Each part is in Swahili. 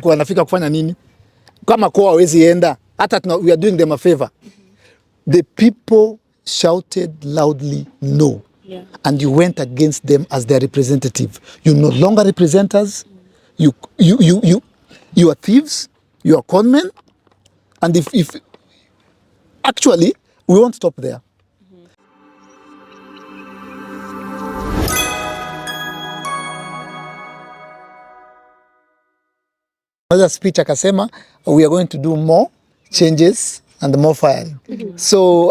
wanafika kufanya nini? Kama kwa hawezi enda, hata we are doing them a favor. The people shouted loudly no. Yeah. And you went against them as their representative. You no longer represent us. You are thieves. You are conmen. And if actually, we won't stop there. Another speech akasema, we are going to do more changes and more firing. So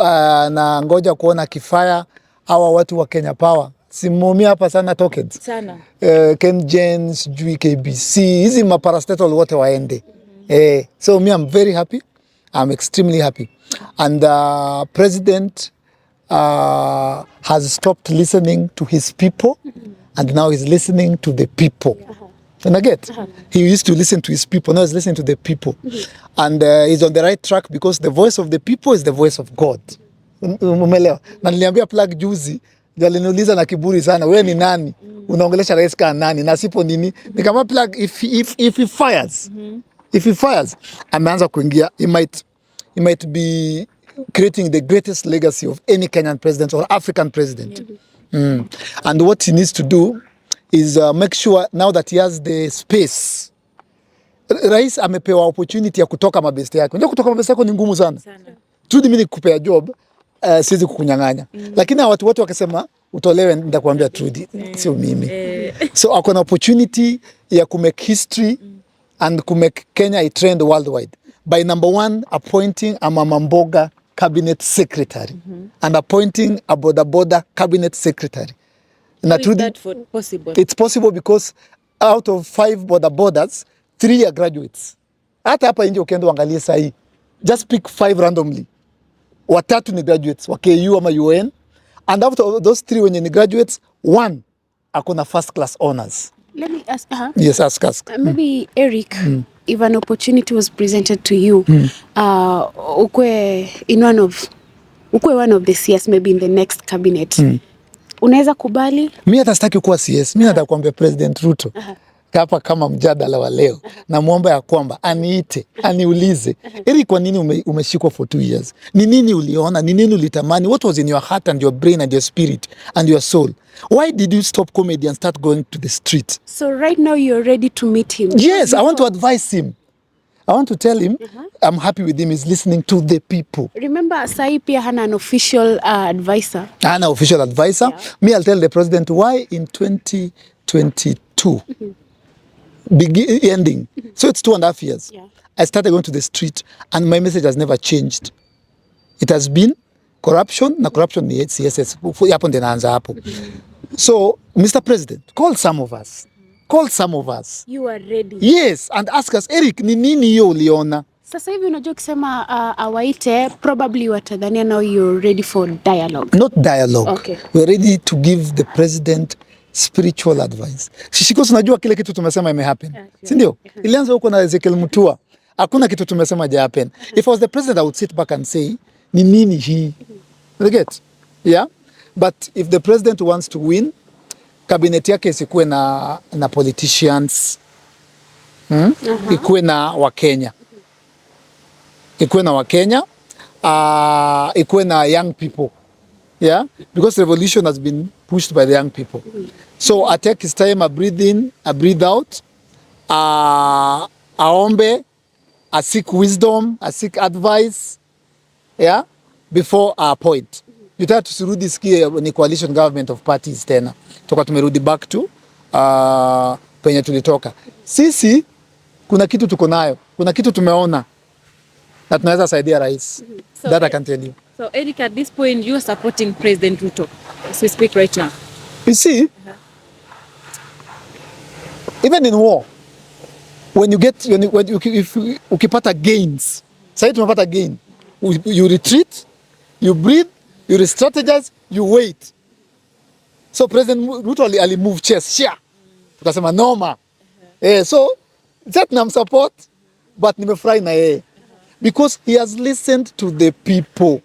na ngoja kuona kifaya hawa watu wa Kenya Power. Simumia hapa sana tokens. Sana. Ken Jens, Jui KBC, hizi maparastatal wote waende. So me, I'm very happy. I'm extremely happy. And the president has stopped listening to his people and now he's listening to the people. And I get, he used to listen to his people, now he's listening to the people. And he's on the right track because the voice of the people is the voice of God. Umelewa? Na niliambia plug juzi, aliniuliza na kiburi sana, wewe ni nani? Unaongelesha rais kama nani? Na sipo nini? Nikama plug, if he fires, ameanza kuingia, he might be creating the greatest legacy of any Kenyan president or African president. And what he needs to do is make sure now that he has the space. Rais amepewa opportunity ya kutoka mabeste yake. Unajua kutoka mabeste yako ni ngumu sana. Tudi mimi nikupea job, siwezi kukunyang'anya. Lakini watu wote wakisema utolewe, nitakwambia Trudy, sio mimi. So akona opportunity ya kumake history and kumake Kenya a trend worldwide. By number one, appointing a Mama Mboga cabinet secretary and appointing a boda cabinet secretary. How is that possible? It's possible because out of 5 bodas, 3 are graduates. Hata hapa nje ukienda uangalie sahi, just pick 5 randomly. Watatu ni graduates wa KU ama UN, and after those 3 wenye ni graduates, 1 akona first class honors. Let me ask. Yes, ask. Maybe Eric, if an opportunity was presented to you, ukwe one of the CS maybe in the next cabinet. Unaweza kubali? Mimi hata sitaki kuwa CS. Mimi nataka kuambia President Ruto. Hapa kama mjadala wa leo. Na muomba ya kwamba aniite, aniulize. Eri, kwa nini umeshikwa for 2 years? Ni nini uliona? Ni nini ulitamani? What was in your heart and your brain and your spirit and your soul? Why did you stop comedy and start going to the street? So right now you're ready to meet him? Yes, I want to advise him. I want to tell him I'm happy with him. He's listening to the people. Remember, Sai pia hana an official advisor. Hana official advisor. Yeah. Me, I'll tell the president why in 2022 ending. So it's 2.5 years. Yeah. I started going to the street and my message has never changed. It has been corruption. Na corruption ni CSS. Hapo ndio naanza hapo. So, Mr. President, call some of us. Call some of us. You are ready. Yes, and ask us, Eric, ni nini hiyo uliona? Sasa hivi unajua kusema awaite, probably watadhania now you're ready for dialogue. Not dialogue. Okay. We're ready to give the president spiritual advice. Shishiko, unajua kile kitu tumesema imehappen. Si ndio? Ilianza huko na Ezekiel Mutua. Hakuna kitu tumesema ja happen. If I was the president, I would sit back and say, ni nini hii? You get? Yeah? But if the president wants to win, cabinet yake isikuwe na politicians. Ikuwe na Wakenya. Ikuwe na Wakenya. Ikuwe na young people. Yeah? Because revolution has been pushed by the young people. So I take his time, I breathe in, I breathe out. Aombe, I seek wisdom, I seek advice. Yeah? Before I appoint. Yutaka tusirudi sikie ni coalition government of parties tena. Toka tumerudi back to penye tulitoka. Sisi kuna kitu tuko nayo. Kuna kitu tumeona na tunaweza saidia rais. So, that I can tell you. So Eric, at this point you are supporting President Ruto as we speak right now. You see, even in war, when you ukipata gains, sasa tumepata gain, you retreat, you breathe, you re-strategize, you wait. So President Ruto alimove chess, share. Tukasema noma. So that namsupport, but nimefurahi na yeye. Because he has listened to the people.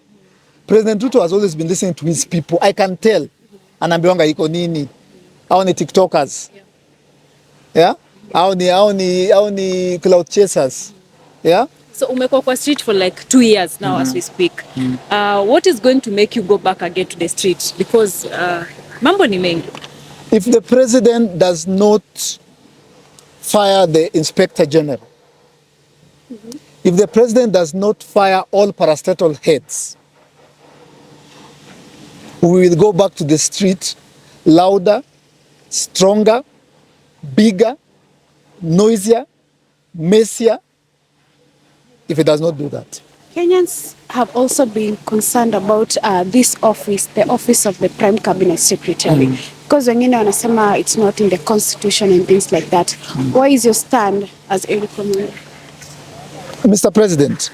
President Ruto has always been listening to his people. I can tell. Anaambiwanga iko nini. Hao ni TikTokers. Yeah? Hao ni cloud chasers. Yeah? So umekuwa kwa street for like 2 years now as we speak. What is going to make you go back again to the street? Because mambo ni mengi. If the president does not fire the inspector general, if the president does not fire all parastatal heads, we will go back to the street louder, stronger, bigger, noisier, messier, if it does not do that. Kenyans have also been concerned about this office, the office of the Prime Cabinet Secretary. Because wengine wanasema it's not in the constitution and things like that. Why is your stand as Eric Omondi? Mr. President,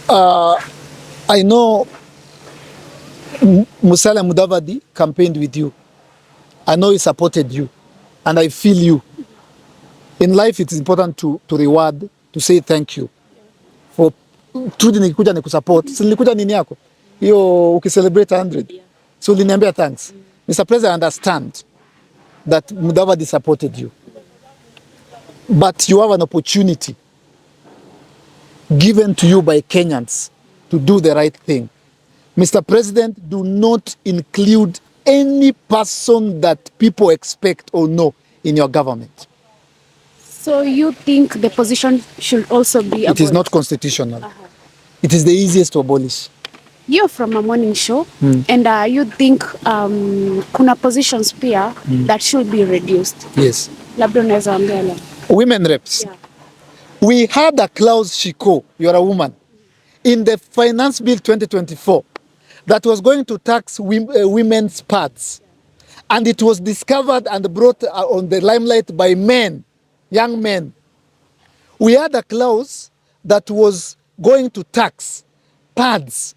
I know Musalia Mudavadi campaigned with you. I know he supported you, and I feel you. In life, it is important to reward, to say thank you. For truly nikuja nikusupport. Si nilikuja nini yako? Hiyo ukicelebrate 100. So uliniambia thanks. Mr. President, I understand that Mudavadi supported you. But you have an opportunity given to you by Kenyans to do the right thing. Mr. President, do not include any person that people expect or know in your government. So you think the position should also be abolished? It is not constitutional. It is the easiest to abolish. You're from a morning show, and you think kuna positions pia that should be reduced. Yes. Labda unaweza ambia. Women reps. Yeah. We had a clause, Shiko, you're a woman, in the Finance Bill 2024 that was going to tax women's parts. And it was discovered and brought on the limelight by men, young men. We had a clause that was going to tax pads.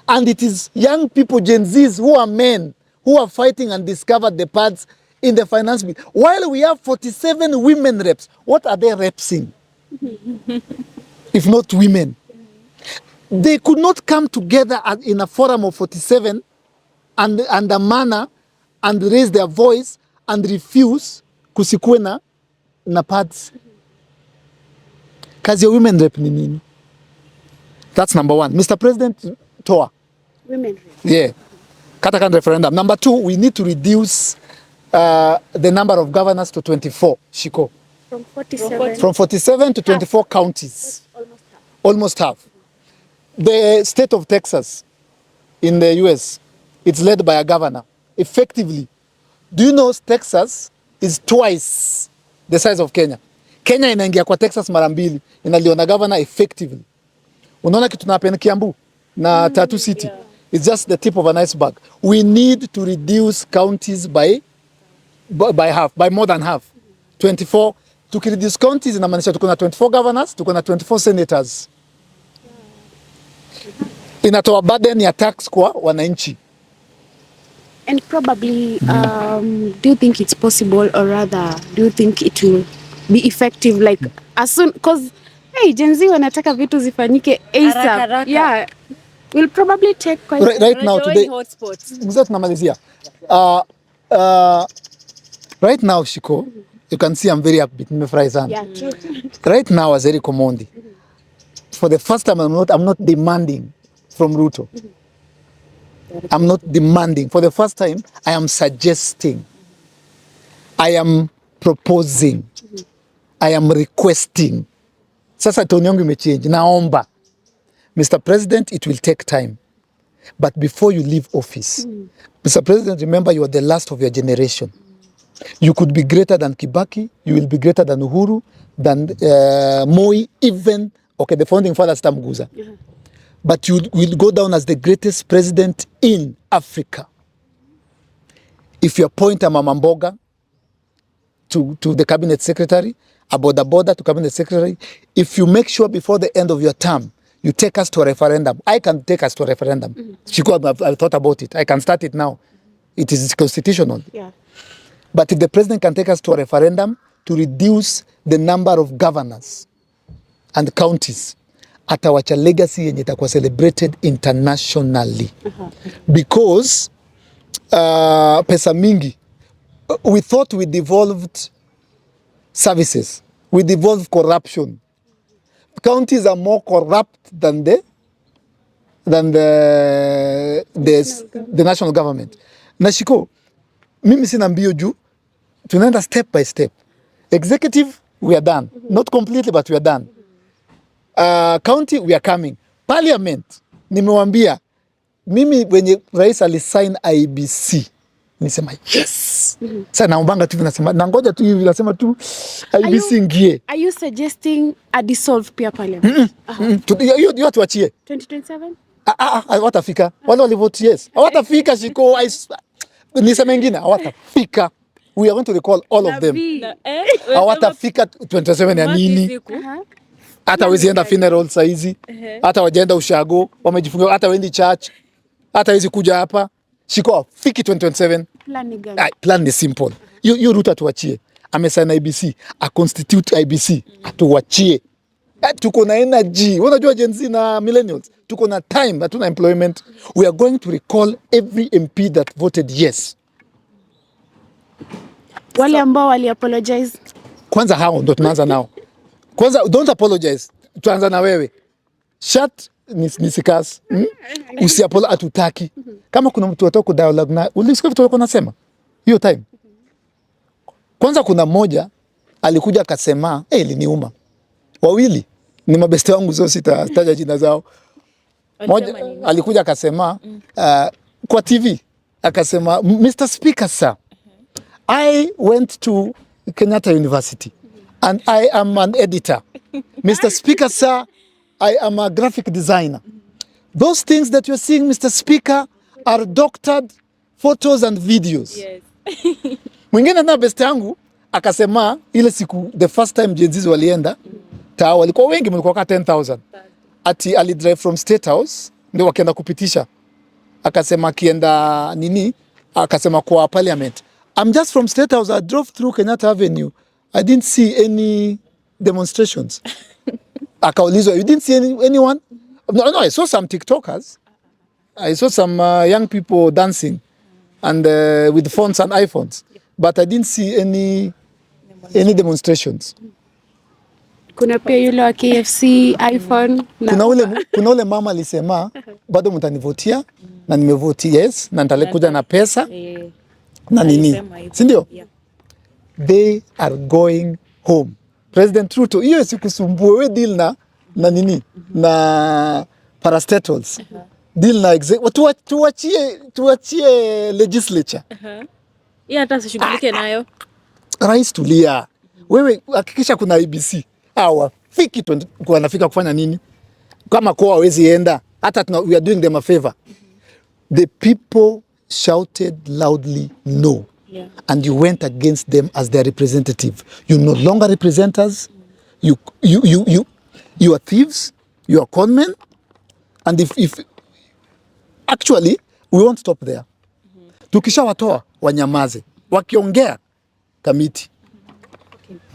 And it is young people, Gen Zs, who are men, who are fighting and discovered the pads in the finance bill. While we have 47 women reps, what are they repsing? If not women. They could not come together in a forum of 47 and a manner and raise their voice and refuse kusikue na pads. Kazi ya women rep ni nini? That's number one. Mr. President, toa. Women rep. Yeah. Katakan referendum. Number two, we need to reduce the number of governors to 24, Shiko. From 47. From 47 to 24 counties. Almost half. The state of Texas in the US, it's led by a governor. Effectively, do you know Texas is twice the size of Kenya? Kenya inaingia kwa Texas mara mbili, inaliona governor effectively. Unaona kitu tunapenda Kiambu na Tattoo City. Yeah. It's just the tip of an iceberg. We need to reduce counties by half, by more than half. 24. Tukireduce counties inamaanisha tuko na 24 governors, tuko na 24 senators. Inatoa burden ya tax kwa wananchi. And probably, do you think it's possible, or rather, do you think it will be effective, like as soon, because hey, Gen Z wanataka vitu zifanyike ASAP. Yeah, will probably take quite right now today. Mzee tunamalizia. Right now, Shiko, you can see I'm very upbeat. Nimefurahi sana. Yeah, true. Right now, as Eric Omondi, for the first time, I'm not demanding from Ruto. I'm not demanding. For the first time, I am suggesting. I am proposing. I am requesting. Sasa toni yangu imechange. Naomba. Mr. President, it will take time. But before you leave office, Mr. President, remember you are the last of your generation. You could be greater than Kibaki. You will be greater than Uhuru, than Moi, even, okay, the founding fathers Tamguza. But you will go down as the greatest president in Africa. If you appoint a Mama Mboga to the cabinet secretary, a border to cabinet secretary, if you make sure before the end of your term, you take us to a referendum. I can take us to a referendum. I've thought about it. I can start it now. It is constitutional. Yeah. But if the president can take us to a referendum to reduce the number of governors and counties, atawacha legacy yenye itakuwa celebrated internationally. Because pesa mingi, we thought we devolved services will involve corruption. Counties are more corrupt than the national government. Nashiko, mimi sina mbio juu, tunaenda step by step. Executive, we are done. Not completely, but we are done. County, we are coming. Parliament, nimewambia, mimi wenye rais alisign IBC, nisema yes. Sasa naombanga tu vinasema, nangoja tu hivi nasema tu IBC ngie. Are you suggesting a dissolve pia parliament? Hiyo tuachie. 2027? Hawatafika. Wale walivote yes. Hawatafika Shiko. Nisema ingine, hawatafika. We are going to recall all of them. Hawatafika 27 ya nini? Hata wezi enda funeral saizi. Hata wajaenda ushago. Wamejifunga. Hata wendi church. Hata wezi kuja hapa. Shiko, fiki 2027. Plan ni gani? Plan ni simple. Yu Ruto atuachie. Amesign IBC. A constitute IBC. Atuachie. Tuko na energy. Unajua Gen Z na millennials. Tuko na time. Hatuna employment. We are going to recall every MP that voted yes. Wale ambao wali apologize. Kwanza hao ndo tunaanza nao. Kwanza don't apologize. Tuanza na wewe. Shut nisikas. Usiapologize atutaki. Kama kuna mtu atoko dialogue na ulisikia vitu wako nasema. Hiyo time. Kwanza kuna mmoja alikuja akasema, iliniuma. Wawili ni mabeste wangu zao sitaja jina zao. Moja alikuja akasema kwa TV akasema, Mr. Speaker sir, I went to Kenyatta University and I am an editor. Mr. Speaker sir, I am a graphic designer. Those things that you're seeing, Mr. Speaker, are doctored photos and videos. Yes. Mwingine na beste yangu akasema ile siku the first time Gen Z walienda tao walikuwa wengi, mlikuwa kama 10,000. Ati ali drive from State House ndio wakaenda kupitisha. Akasema akienda nini? Akasema kwa parliament. I'm just from State House. I drove through Kenyatta Avenue. I didn't see any demonstrations. Akaulizwa, you didn't see anyone? No, I saw some TikTokers. I saw some young people dancing and with phones and iPhones. But I didn't see any demonstrations. Kuna pia yule wa KFC, iPhone. Kuna ule mama alisema, bado mtanivotia na nimevoti yes, na nitalekuja na pesa na nini. Sindio? Yeah. They are going home. President Ruto, hiyo sikusumbue, we deal na nini? Na parastatals. Deal na tuachie legislature. Hata sishughulike nayo. Rais tulia. Wewe hakikisha kuna IBC. Fiki wanafika kufanya nini? Kama kwa hawezi enda, hata we are doing them a favor. The people shouted loudly no. Yeah. And you went against them as their representative. You no longer represent us. You are thieves. You are conmen. And if actually we won't stop there. Tukisha watoa wanyamaze. Wakiongea kamiti.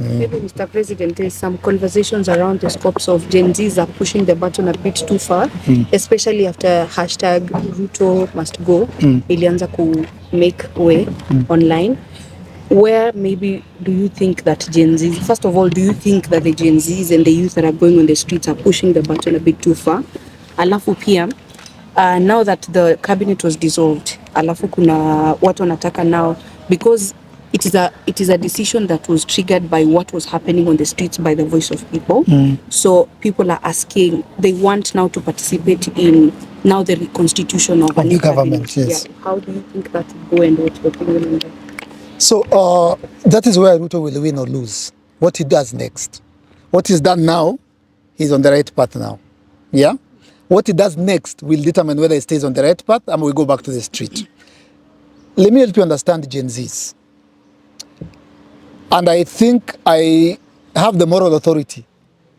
Maybe, Mr. President, there's some conversations around the scopes of Gen Zs are pushing the button a bit too far, especially after hashtag Ruto must go, ilianza ku make way online. Where maybe do you think that Gen Zs, first of all, do you think that the Gen Zs and the youth that are going on the streets are pushing the button a bit too far? Alafu pia, now that the cabinet was dissolved, alafu kuna watu wanataka now, because it is a decision that was triggered by what was happening on the streets by the voice of people. So people are asking, they want now to participate in now the reconstitution of a new government. Yes. Yeah. How do you think that will go and what's your opinion on that? So that is where Ruto will win or lose. What he does next. What is done now, he's on the right path now. Yeah? What he does next will determine whether he stays on the right path and we go back to the street. Let me help you understand Gen Zs. And I think I have the moral authority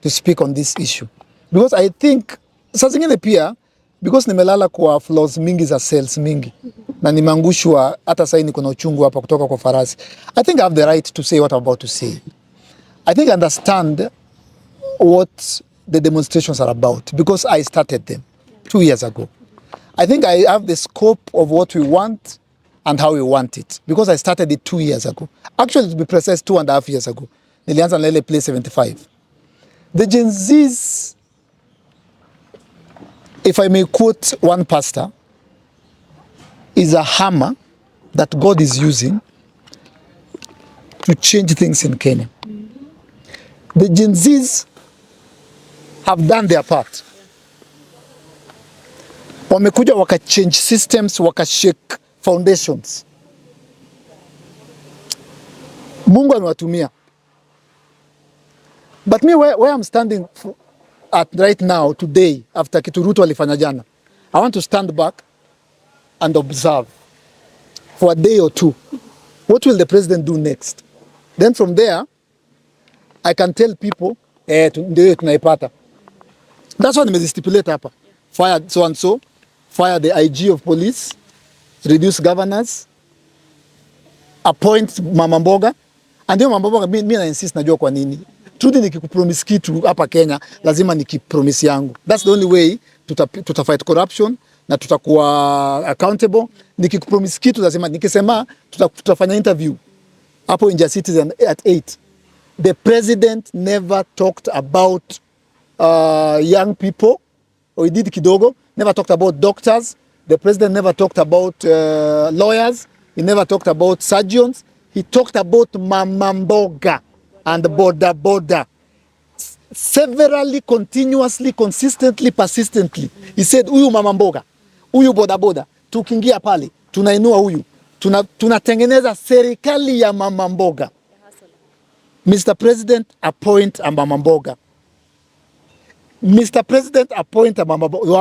to speak on this issue. Because I think, saa zingine pia, because nimelala kwa flaws mingi za cells mingi, na nimeangushwa hata sasa niko na uchungu hapa kutoka kwa farasi. I think I have the right to say what I'm about to say. I think I understand what the demonstrations are about because I started them 2 years ago. I think I have the scope of what we want and how we want it because I started it 2 years ago. Actually, to be precise, 2.5 years ago. nilianza na ile Play 75. The Gen Zs, if I may quote one pastor, is a hammer that God is using to change things in Kenya. The Gen Zs have done their part. Wamekuja waka change systems, waka shake foundations. Mungu amewatumia. But me where I'm standing at right now, today, after kitu Ruto alifanya jana, I want to stand back and observe for a day or two. What will the president do next? Then from there, I can tell people, ndio tunaipata. That's why nimezistipulate hapa. Fire so and so, fire the IG of police, reduce governors, appoint Mama Mboga. And then Mama Mboga, mi na insist, najua kwa nini. Trudy nikikupromise kitu hapa Kenya, lazima nikipromise yangu. That's the only way tuta fight corruption na tutakuwa accountable. Nikikupromise kitu lazima, nikisema tutafanya interview hapo Inja Citizen at 8. The president never talked about young people, or he did kidogo, never talked about doctors. The president never talked about lawyers. He never talked about surgeons. He talked about Mama Mboga and boda. Severally, continuously, consistently, persistently. He said, huyu Mama Mboga, huyu boda, tukiingia pale, tunainua huyu. Tunatengeneza serikali ya Mama Mboga. Mr. President, appoint a Mama Mboga. Mr. President, appoint a Mama Mboga.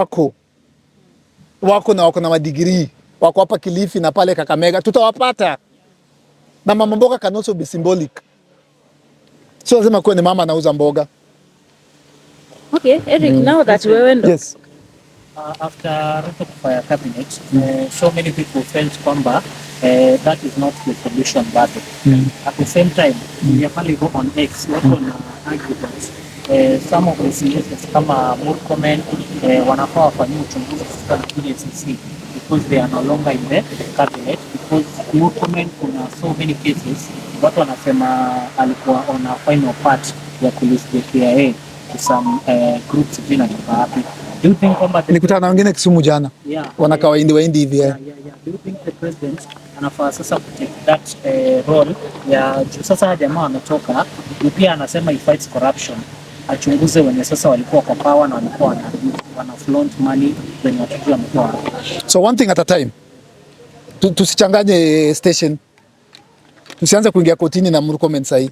Wako na wako na madigrii. Wako hapa Kilifi na pale Kakamega. Tutawapata. Na Mama Mboga can also be symbolic. So lazima kuwe ni mama anauza mboga. Okay, Eric, now that wewe ndo. Yes. After Ruto kufanya cabinet, so many people felt kwamba that is not the solution bado. At the same time, ya pale go on X, watu wana argue that some of the CSs kama Murkomen wanafaa wafanyie uchunguzi sasa na EACC because they are no longer in the cabinet, because Murkomen kuna so many cases watu wanasema alikuwa on a final part ya police KIA to some groups vina ngapi. Do you think kwamba Nilikutana na wengine Kisumu jana. Wanakaa waindi hivi. Do you think the president anafaa sasa kutake that role ya sasa jamaa ametoka, pia anasema he fights corruption, achunguze wenye sasa walikuwa kwa power na walikuwa wana flaunt money when watu wamekuwa. So one thing at a time. Tusichanganye station. Tusianze kuingia kotini na Murkomen sahi.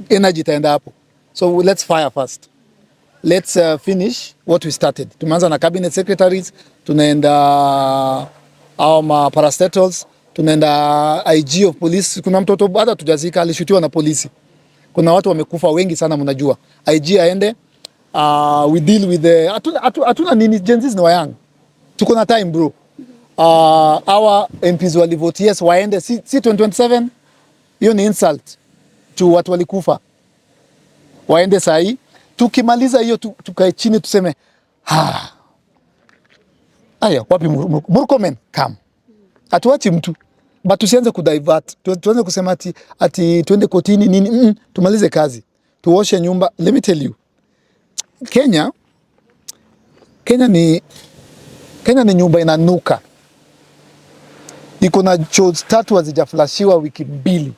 Energy itaenda hapo. So let's fire first. Let's finish what we started. Tumeanza na cabinet secretaries, tunaenda parastatals, tunaenda IG of police. Kuna mtoto hata tujazika alishutiwa na polisi. Kuna watu wamekufa wengi sana mnajua. IG aende, we deal with the hatuna nini, Gen Z ni wayang. Tuko na time bro. Our MPs walivote yes waende si 2027. Hiyo ni insult to watu walikufa. Waende sahi. Tukimaliza hiyo tukae chini tuseme aya wapi Murkomen come. Atuachi mtu but tusianze kudivert. Tuanze kusema ati tuende kotini nini. Tumalize kazi. Tuoshe nyumba. Let me tell you. Kenya ni nyumba inanuka. Iko na choo 3 hazijaflashiwa wiki 2.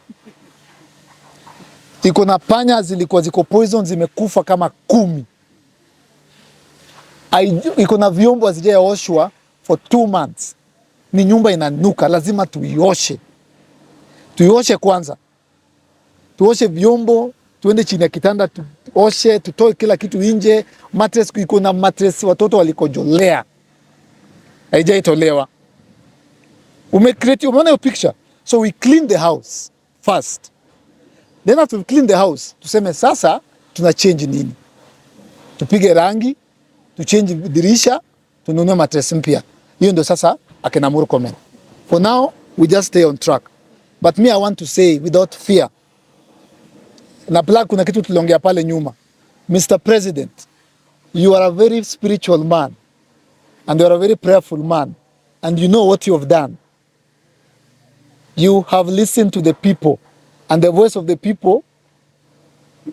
Iko na panya zilikuwa ziko poison zimekufa kama 10. Iko na vyombo hazijaoshwa for 2 months. Ni nyumba inanuka, lazima tuioshe. Tuioshe kwanza. Tuoshe vyombo, tuende chini ya kitanda tuoshe, tutoe kila kitu nje. Mattress, iko na mattress watoto walikojolea. Haijaitolewa. Umeona hiyo picture? So we clean the house first. Then after we clean the house, tuseme sasa tuna change nini? Tupige rangi, tu change dirisha, tununue mattress mpya. Hiyo ndio sasa akina Murkomen. For now, we just stay on track. But me I want to say without fear. Na plug kuna kitu tuliongea pale nyuma. Mr. President, you are a very spiritual man and you are a very prayerful man and you know what you have done. You have listened to the people. And the voice of the people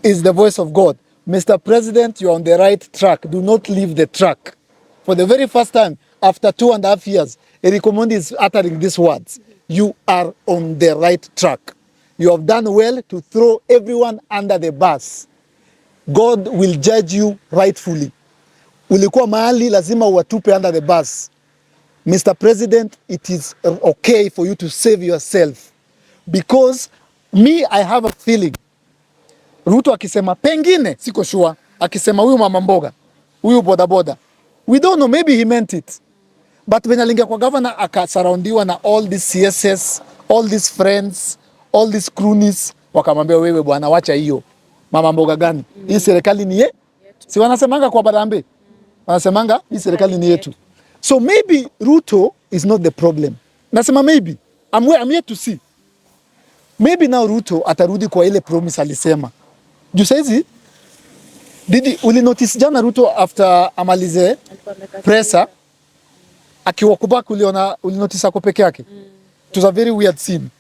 is the voice of God. Mr. President, you're on the right track. Do not leave the track. For the very first time, after 2.5 years, Eric Omondi is uttering these words. You are on the right track. You have done well to throw everyone under the bus. God will judge you rightfully. Ulikuwa mahali lazima uwatupe under the bus. Mr. President, it is okay for you to save yourself. Because me, I have a feeling Ruto akisema pengine, siko sure, akisema huyu mama mboga, huyu bodaboda, we don't know, maybe he meant it. But when alingia kwa governor akasurroundiwa na all these CSS, all these friends, all these cronies, wakamwambia wewe bwana wacha hiyo. Mama mboga gani? Hii serikali ni ye? Si wanasemanga kwa Barambe? Wanasemanga hii serikali ni yetu. So maybe Ruto is not the problem. Nasema maybe. I'm yet to see. Maybe now Ruto atarudi kwa ile promise alisema. Juu saizi, uli notice jana Ruto after amalize presa, akiwa kubaki uli notice ako peke yake. It was a very weird scene.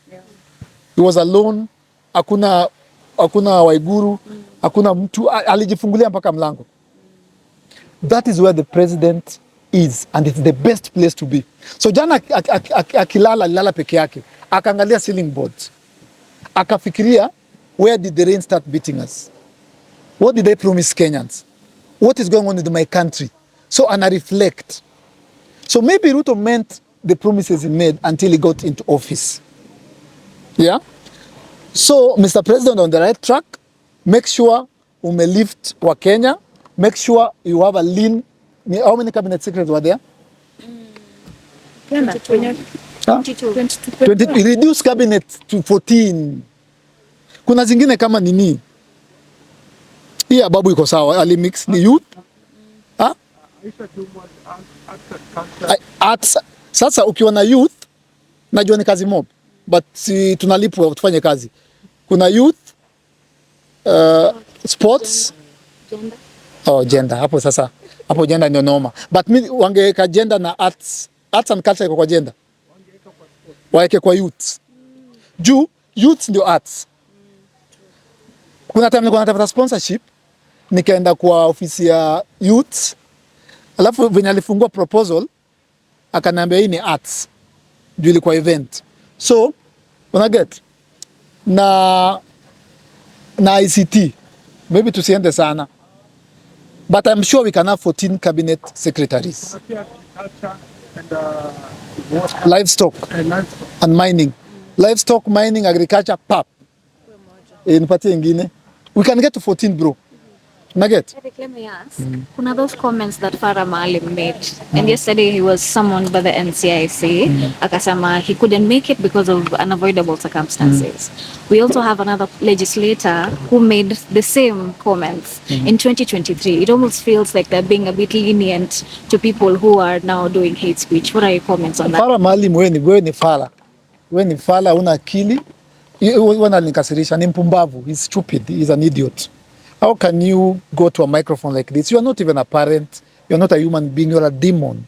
He was alone, hakuna Waiguru, hakuna mtu, alijifungulia mpaka mlango. That is where the president is, and it's the best place to be. So jana alilala peke yake, akaangalia ceiling boards, akafikiria, where did the rain start beating us? What did they promise Kenyans? What is going on with my country? So ana reflect. So maybe Ruto meant the promises he made until he got into office. Yeah? So Mr. President, on the right track, make sure umelift wa Kenya, make sure you have a lean. How many cabinet secretaries were there? 20, reduce cabinet to 14. Kuna zingine kama nini? Hii babu iko sawa, ali mix ni youth. Ha? Arts. Sasa ukiwa na youth, najua ni kazi mob, but si tunalipwa tufanye kazi. Kuna youth, sports, Gender. Oh, gender. Hapo sasa, hapo gender ndio noma. But mi wangeweka gender na arts and culture iko kwa gender. Waeke kwa youth. Juu youth ndio arts. Kuna time nilikuwa natafuta sponsorship, nikaenda kwa ofisi ya youth. Alafu venye alifungua proposal, akaniambia hii ni arts. Juu ilikuwa event. So, una get na ICT. Maybe tusiende sana. But I'm sure we can have 14 cabinet secretaries. Livestock and mining. Livestock, mining, agriculture, pap. Nipatie ingine. We can get to 14, bro. Nugget. Eric, let me ask. Kuna those comments that Farah Maalim made, and yesterday he was summoned by the NCIC. Akasema he couldn't make it because of unavoidable circumstances. We also have another legislator who made the same comments in 2023. It almost feels like they're being a bit lenient to people who are now doing hate speech. What are your comments on that? Farah Maalim, wewe ni fala. Wewe ni fala, una akili. Wewe unanikasirisha, ni mpumbavu. He's stupid. He's an idiot. How can you go to a microphone like this? You are not even a parent. You are not a human being. You are a demon.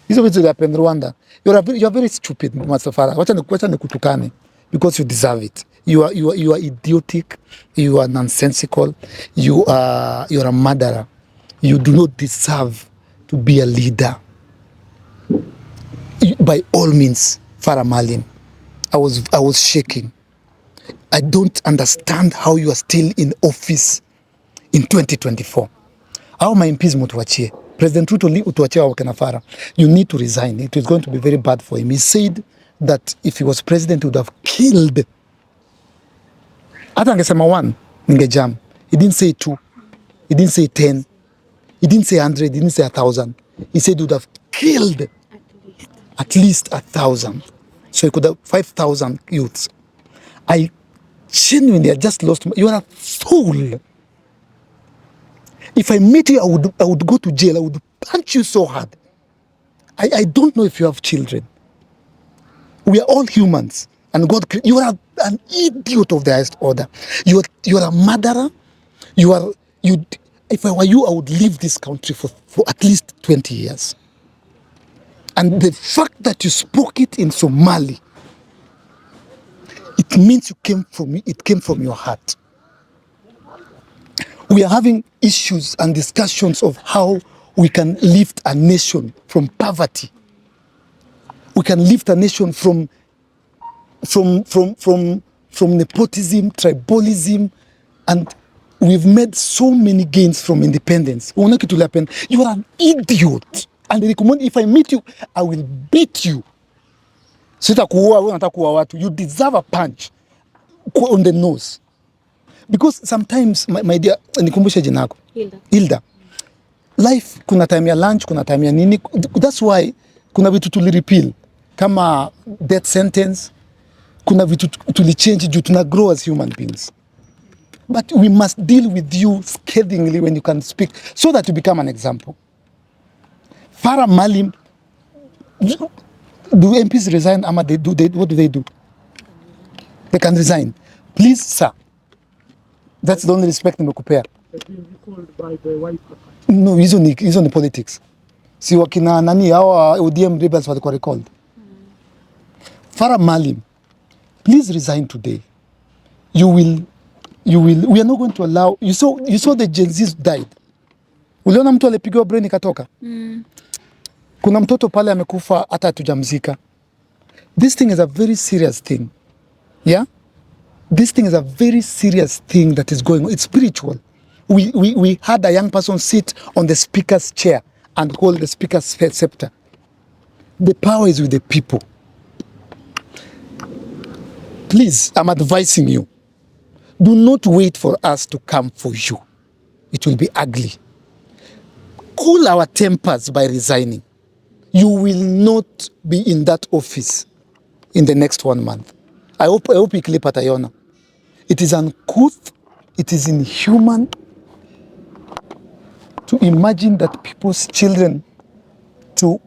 Hizo vitu happen Rwanda. You are very stupid, Master Farah. Wacha nikutukane because you deserve it. You are idiotic. You are nonsensical. You are a murderer. You do not deserve to be a leader. By all means, Farah Maalim, I was shaking. I don't understand how you are still in office in 2024. How my MPs mutuachie. President Ruto utuachie wa kina Farah. You need to resign. It is going to be very bad for him. He said that if he was president, he would have killed. Hata angesema 1, ningejam. He didn't say 2. He didn't say 10. He didn't say 100. He didn't say 1,000. He said he would have killed at least 1,000. So he could have 5,000 youths. I genuinely, I just lost. You are a fool. If I meet you, I would go to jail. I would punch you so hard. I don't know if you have children. We are all humans, and God. You are an idiot of the highest order. You are a murderer. You. If I were you, I would leave this country for at least 20 years. And the fact that you spoke it in Somali, it means it came from your heart. We are having issues and discussions of how we can lift a nation from poverty. We can lift a nation from nepotism, tribalism, and we've made so many gains from independence. You are an idiot. And if I meet you, I will beat you. You deserve a punch on the nose. Because sometimes, my dear, nikumbushe jina lako. Hilda. Life, kuna time ya lunch, kuna time ya nini. That's why, kuna vitu tulirepeal. Kama death sentence, kuna vitu tulichange juu tuna grow as human beings. But we must deal with you scathingly when you can speak, so that you become an example. Farah Maalim, do MPs resign? Ama what do they do? They can resign. Please, sir. That's the only respect nimekupea. No, hizo ni politics. Si wakina nani hawa ODM rebels walikuwa recalled. Farah Maalim, please resign today. We are not going to allow, you saw the Gen Zs died. Uliona mtu alipigiwa brain ikatoka? Kuna mtoto pale amekufa hata hatujamzika. This thing is a very serious thing. Yeah? This thing is a very serious thing that is going on. It's spiritual. We had a young person sit on the speaker's chair and hold the speaker's scepter. The power is with the people. Please, I'm advising you. Do not wait for us to come for you. It will be ugly. Cool our tempers by resigning. You will not be in that office in the next 1 month. I hope you clip at Iona. It is uncouth, it is inhuman to imagine that people's children, to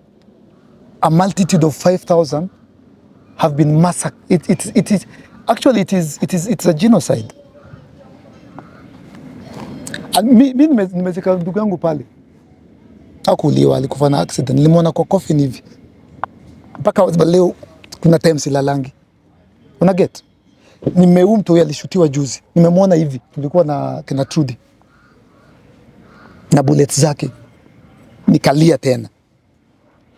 a multitude of 5,000, have been massacred. It's a genocide. And mimi nimezika ndugu yangu pale. Hakuuliwa, alikufa na accident. Nilimwona kwa coffin hivi. Mpaka leo kuna time silalangi. Una get? Mtu alishutiwa juzi. Nimemwona hivi. Tulikuwa na kina Trudy. Na bullets zake. Nikalia tena.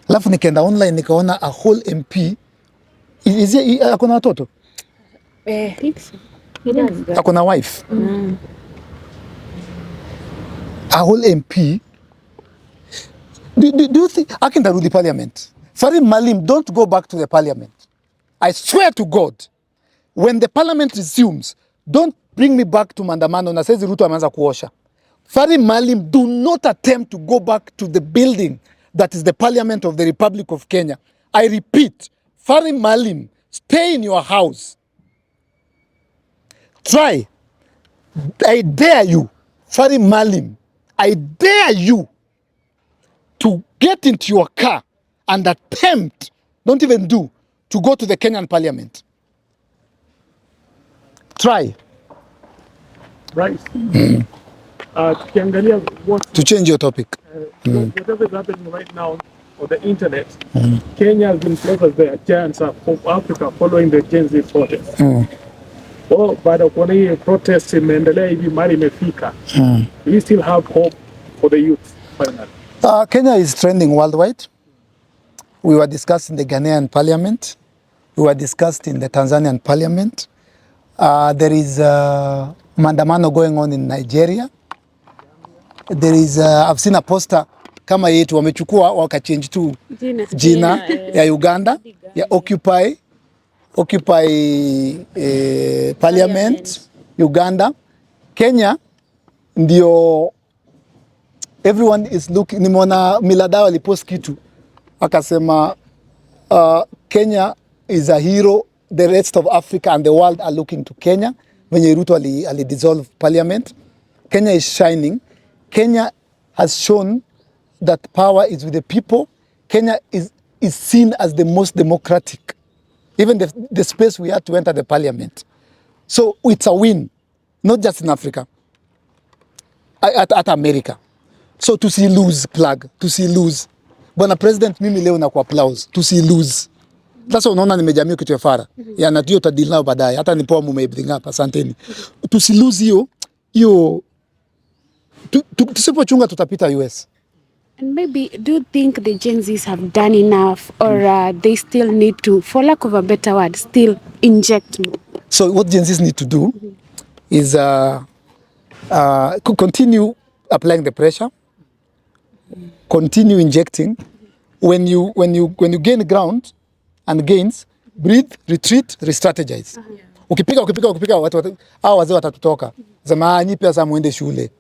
Alafu nikaenda online nikaona a whole MP. Akona watoto? Akona wife. A whole MP. Do you think I can rule the parliament? Farah Maalim, don't go back to the parliament. I swear to God, when the parliament resumes, don't bring me back to Mandamano na says Ruto ameanza kuosha. Farah Maalim, do not attempt to go back to the building that is the parliament of the Republic of Kenya. I repeat, Farah Maalim, stay in your house. Try. I dare you, Farah Maalim, I dare you to get into your car and attempt, don't even do, to go to the Kenyan parliament. Try. Right. To change your topic. Whatever is happening right now on the internet, Kenya has been placed as the giants of Africa following the Gen Z protest. Baada ya kuona hii protest imeendelea hivi mali imefika. We still have hope for the youth finally. Kenya is trending worldwide. We were discussed in the Ghanaian parliament. We were discussed in the Tanzanian parliament. There is maandamano going on in Nigeria. There is, I've seen a poster kama yetu wamechukua wakachange tu jina ya Uganda ya Occupy Parliament Uganda. Kenya ndio everyone is looking. Nimeona Miladawa alipost kitu akasema Kenya is a hero, the rest of Africa and the world are looking to Kenya. When Ruto ali dissolve parliament, Kenya is shining. Kenya has shown that power is with the people. Kenya is seen as the most democratic, even the space we had to enter the parliament. So it's a win, not just in Africa, at America. So to see lose plug, to see lose. Bwana President, mimi leo na ku applause, to see lose. Sasa unaona nimejamii kitu ya Farah. Ya na hiyo tadili nao baadaye. Hata nipoa mume bring up, asanteni. To see lose hiyo tusipochunga tutapita US. And maybe, do you think the Gen Zs have done enough, or they still need to, for lack of a better word, still inject more? So what Gen Zs need to do is continue applying the pressure, continue injecting. When you gain ground and gains, breathe, retreat, re-strategize. Ukipiga watu hao wazee watatutoka. Sema nyi pia sasa muende shule.